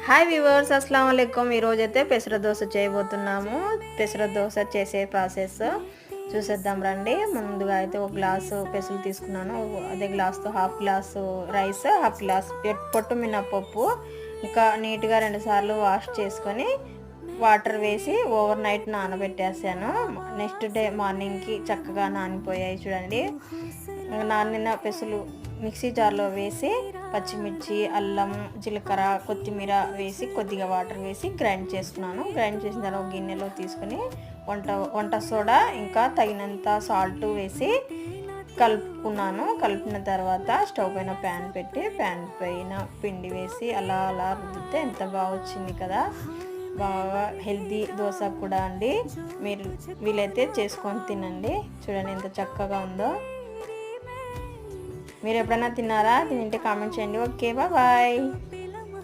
Hi viewers, అస్సలం వాలేకుమ్. ఈరోజు అయితే పెసర దోశ చేయబోతున్నాము. పెసర దోశ చేసే ప్రాసెస్ చూసేద్దాం రండి. ముందుగా అయితే ఒక గ్లాసు పెసలు తీసుకున్నాను. అదే గ్లాస్తో half glass rice, half glass పొట్టు మినపప్పు ఇంకా నీట్గా 2 సార్లు వాష్ చేసుకొని వాటర్ వేసి ఓవర్ నైట్ నానబెట్టేసాను. నెక్స్ట్ డే మార్నింగ్కి చక్కగా నానిపోయాయి చూడండి. నానిన పెసలు మిక్సీ జార్లో వేసి పచ్చిమిర్చి, అల్లం, జీలకర్ర, కొత్తిమీర వేసి కొద్దిగా వాటర్ వేసి గ్రైండ్ చేసుకున్నాను. గ్రైండ్ చేసిన తర్వాత ఒక గిన్నెలో తీసుకొని వంట సోడా ఇంకా తగినంత సాల్ట్ వేసి కలుపుకున్నాను. కలిపిన తర్వాత స్టవ్ పైన ప్యాన్ పెట్టి ప్యాన్ పైన పిండి వేసి అలా అలా రుద్దితే ఎంత బాగా వచ్చింది కదా. బాగా హెల్తీ దోశ కూడా అండి. మీరు వీలైతే చేసుకొని తినండి. చూడండి ఎంత చక్కగా ఉందో. మీరు ఎప్పుడైనా తిన్నారా? తింటే కామెంట్ చేయండి. Okay, bye.